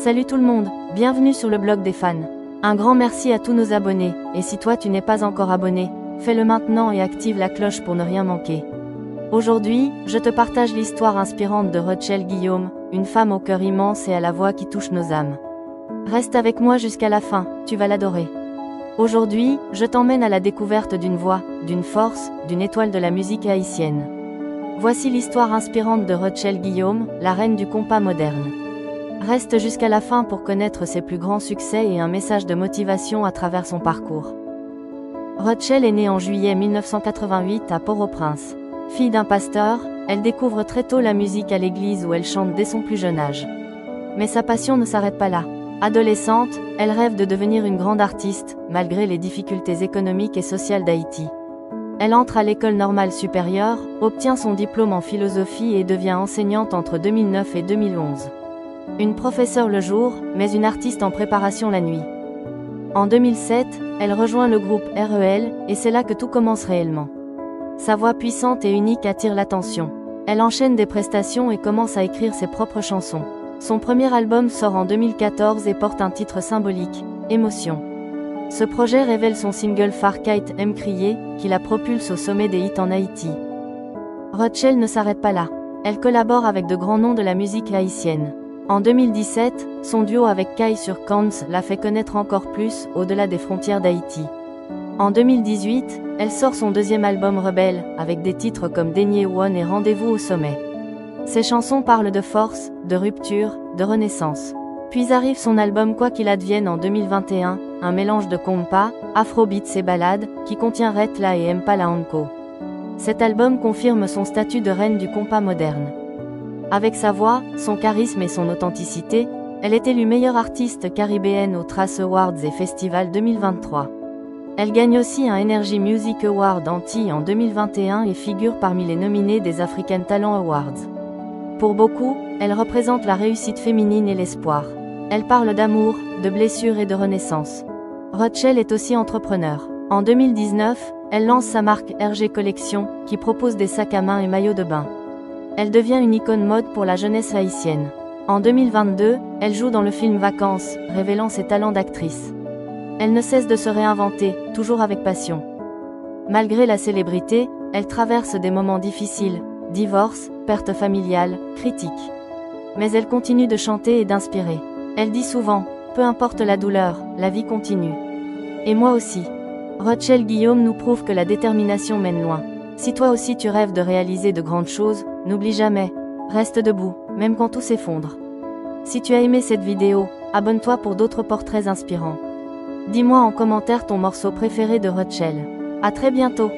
Salut tout le monde, bienvenue sur le blog des fans. Un grand merci à tous nos abonnés, et si toi tu n'es pas encore abonné, fais-le maintenant et active la cloche pour ne rien manquer. Aujourd'hui, je te partage l'histoire inspirante de Rachel Guillaume, une femme au cœur immense et à la voix qui touche nos âmes. Reste avec moi jusqu'à la fin, tu vas l'adorer. Aujourd'hui, je t'emmène à la découverte d'une voix, d'une force, d'une étoile de la musique haïtienne. Voici l'histoire inspirante de Rachel Guillaume, la reine du compas moderne. Reste jusqu'à la fin pour connaître ses plus grands succès et un message de motivation à travers son parcours. Rachel est née en juillet 1988 à Port-au-Prince. Fille d'un pasteur, elle découvre très tôt la musique à l'église où elle chante dès son plus jeune âge. Mais sa passion ne s'arrête pas là. Adolescente, elle rêve de devenir une grande artiste, malgré les difficultés économiques et sociales d'Haïti. Elle entre à l'école normale supérieure, obtient son diplôme en philosophie et devient enseignante entre 2009 et 2011. Une professeure le jour, mais une artiste en préparation la nuit. En 2007, elle rejoint le groupe REL, et c'est là que tout commence réellement. Sa voix puissante et unique attire l'attention. Elle enchaîne des prestations et commence à écrire ses propres chansons. Son premier album sort en 2014 et porte un titre symbolique, Émotion. Ce projet révèle son single Far Kite Aime Crier, qui la propulse au sommet des hits en Haïti. Rachel ne s'arrête pas là. Elle collabore avec de grands noms de la musique haïtienne. En 2017, son duo avec Kai sur Kans l'a fait connaître encore plus, au-delà des frontières d'Haïti. En 2018, elle sort son deuxième album Rebelle, avec des titres comme Daigné One et Rendez-vous au sommet. Ses chansons parlent de force, de rupture, de renaissance. Puis arrive son album Quoi qu'il advienne en 2021, un mélange de compas, afrobeats et ballades, qui contient Retla et Mpala Anko. Cet album confirme son statut de reine du compas moderne. Avec sa voix, son charisme et son authenticité, elle est élue meilleure artiste caribéenne aux Trace Awards et Festival 2023. Elle gagne aussi un Energy Music Award Antilles en 2021 et figure parmi les nominés des African Talent Awards. Pour beaucoup, elle représente la réussite féminine et l'espoir. Elle parle d'amour, de blessures et de renaissance. Rachel est aussi entrepreneur. En 2019, elle lance sa marque RG Collection, qui propose des sacs à main et maillots de bain. Elle devient une icône mode pour la jeunesse haïtienne. En 2022, elle joue dans le film Vacances, révélant ses talents d'actrice. Elle ne cesse de se réinventer, toujours avec passion. Malgré la célébrité, elle traverse des moments difficiles, divorce, perte familiale, critiques. Mais elle continue de chanter et d'inspirer. Elle dit souvent, peu importe la douleur, la vie continue. Et moi aussi. Rachel Guillaume nous prouve que la détermination mène loin. Si toi aussi tu rêves de réaliser de grandes choses, n'oublie jamais, reste debout, même quand tout s'effondre. Si tu as aimé cette vidéo, abonne-toi pour d'autres portraits inspirants. Dis-moi en commentaire ton morceau préféré de Rachel. À très bientôt.